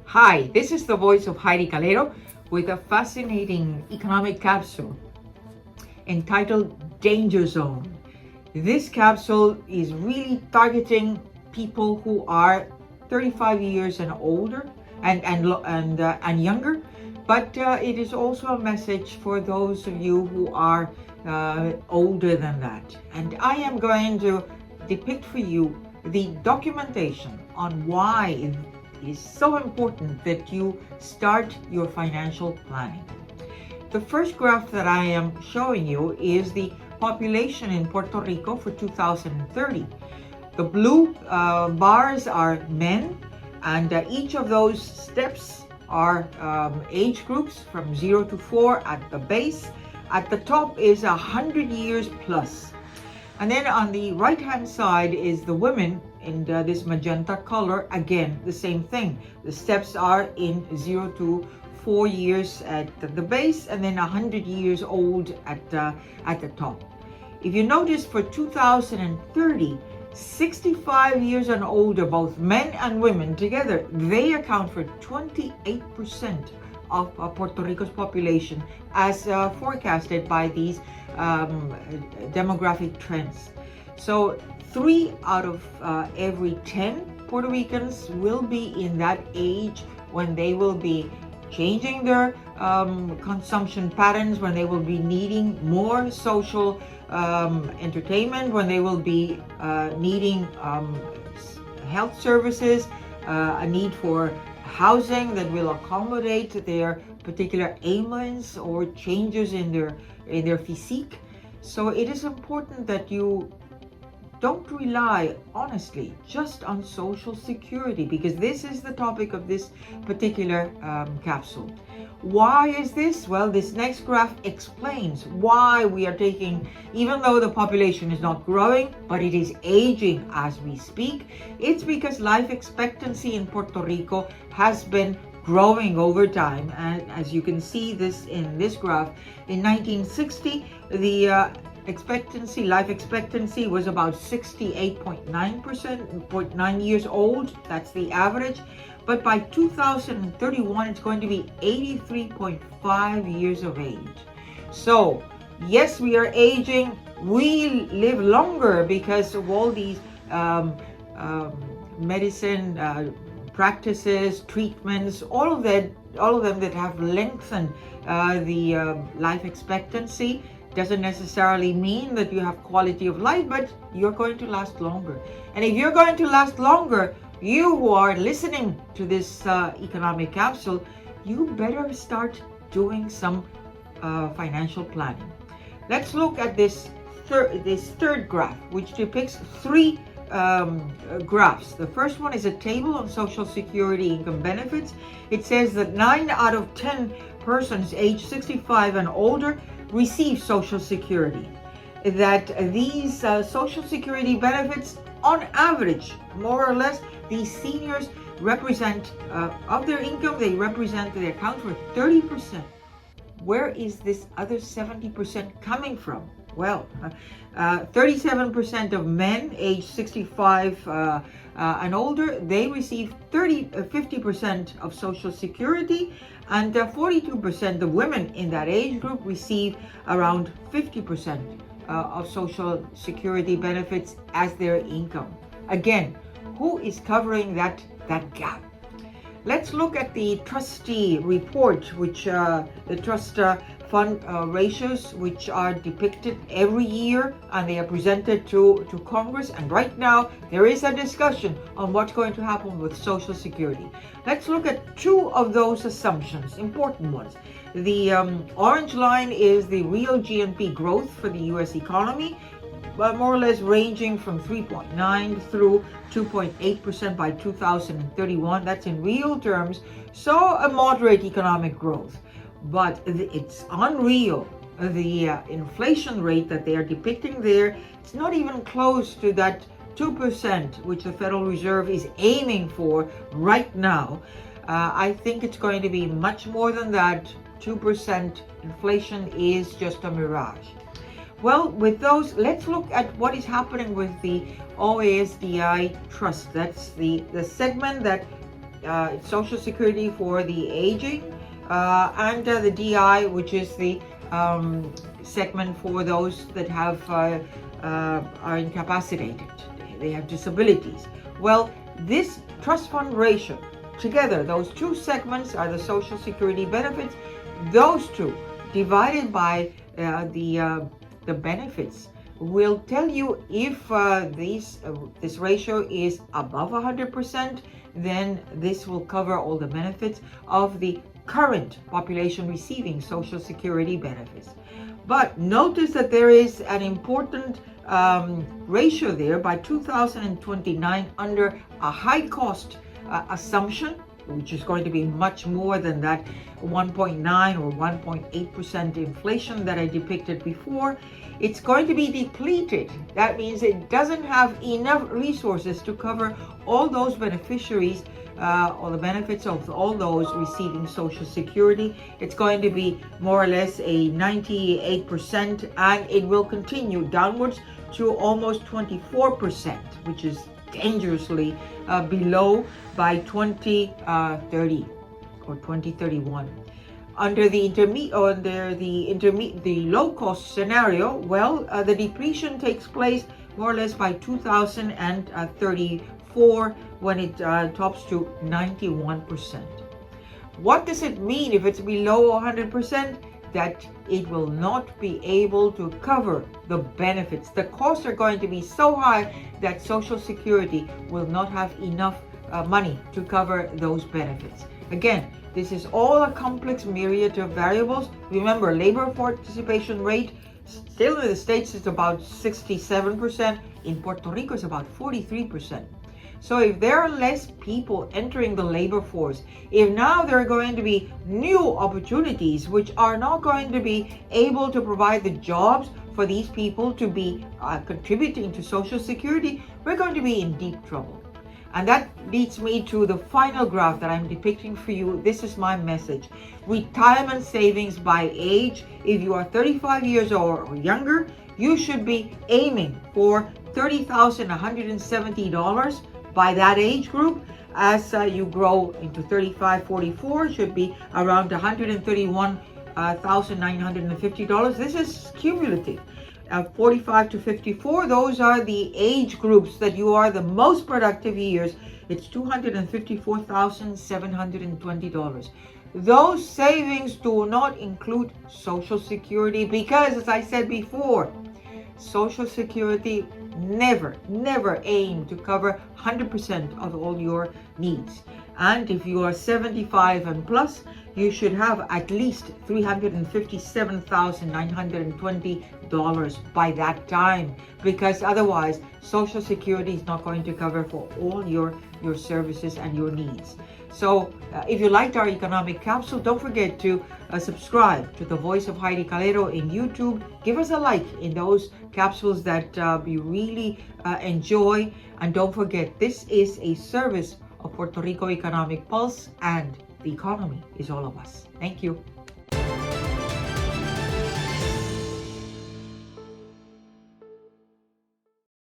Hi, this is the voice of Heidie Calero with a fascinating economic capsule entitled Danger Zone. This capsule is really targeting people who are 35 years and older and younger, but it is also a message for those of you who are older than that. And I am going to depict for you the documentation on why it is so important that you start your financial planning. The first graph that I am showing you is the population in Puerto Rico for 2030. The blue bars are men, and each of those steps are age groups from 0 to 4 at the base. At the top is 100 years plus. And then on the right hand side is the women in this magenta color. Again, the same thing. The steps are in 0 to 4 years at the base, and then 100 years old at the top. If you notice, for 2030, 65 years and older, both men and women together, they account for 28% of Puerto Rico's population as forecasted by these demographic trends. So 3 out of every 10 Puerto Ricans will be in that age when they will be changing their consumption patterns, when they will be needing more social entertainment, when they will be needing health services, a need for housing that will accommodate their particular ailments or changes in their physique. So it is important that you don't rely honestly just on Social Security, because this is the topic of this particular capsule. Why is this? Well, this next graph explains why we are taking, even though the population is not growing, but it is aging as we speak. It's because life expectancy in Puerto Rico has been growing over time. And as you can see this in this graph, in 1960, the life expectancy was about 68.9 years old. That's the average. But by 2031, it's going to be 83.5 years of age. So yes, we are aging. We live longer because of all these medicine practices, treatments, all of them that have lengthened the life expectancy. Doesn't necessarily mean that you have quality of life, but you're going to last longer. And if you're going to last longer, you who are listening to this economic capsule, you better start doing some financial planning. Let's look at this third graph, which depicts 3 graphs. The first one is a table on Social Security income benefits. It says that 9 out of 10 persons aged 65 and older receive Social Security. That these Social Security benefits, on average, more or less, these seniors represent, of their income, they account for 30%. Where is this other 70% coming from? Well, 37% of men aged 65 and older, they receive 50% of Social Security, and 42% of women in that age group receive around 50% of Social Security benefits as their income. Again, who is covering that gap? Let's look at the trustee report, which the trust fund ratios, which are depicted every year, and they are presented to Congress. And right now there is a discussion on what's going to happen with Social Security. Let's look at 2 of those assumptions, important ones. The orange line is the real GNP growth for the US economy, but more or less ranging from 3.9 through 2.8% by 2031. That's in real terms, so a moderate economic growth. But it's unreal. The inflation rate that they are depicting there, it's not even close to that 2%, which the Federal Reserve is aiming for right now. I think it's going to be much more than that. 2% inflation is just a mirage. Well, with those, let's look at what is happening with the OASDI trust. That's the segment that Social Security for the aging, and the DI, which is the segment for those that have are incapacitated, they have disabilities. Well, this trust fund ratio, together, those two segments are the Social Security benefits. Those two divided by the benefits will tell you if this ratio is above 100%, then this will cover all the benefits of the current population receiving Social Security benefits. But notice that there is an important ratio there by 2029 under a high cost assumption, which is going to be much more than that 1.9 or 1.8% inflation that I depicted before. It's going to be depleted. That means it doesn't have enough resources to cover all those beneficiaries or the benefits of all those receiving Social Security. It's going to be more or less a 98%, and it will continue downwards to almost 24%, which is dangerously below by 2030 or 2031. Under the the low cost scenario, well, the depletion takes place more or less by 2034 when it tops to 91%. What does it mean if it's below 100%? That it will not be able to cover the benefits. The costs are going to be so high that Social Security will not have enough money to cover those benefits. Again, this is all a complex myriad of variables. Remember, labor participation rate still in the States is about 67%. In Puerto Rico, it's about 43%. So if there are less people entering the labor force, if now there are going to be new opportunities which are not going to be able to provide the jobs for these people to be contributing to Social Security, we're going to be in deep trouble. And that leads me to the final graph that I'm depicting for you. This is my message. Retirement savings by age. If you are 35 years or younger, you should be aiming for $30,170 by that age group. As you grow into 35, 44, should be around $131,950. This is cumulative. 45 to 54, those are the age groups that you are the most productive years. It's $254,720. Those savings do not include Social Security because, as I said before, Social Security never aim to cover 100% of all your needs. And if you are 75 and plus, you should have at least $357,920 by that time, because otherwise Social Security is not going to cover for all your services and your needs. So if you liked our economic capsule, don't forget to subscribe to the Voice of Heidie Calero in YouTube. Give us a like in those capsules that you really enjoy. And don't forget, this is a service of Puerto Rico Economic Pulse, and the economy is all of us. Thank you.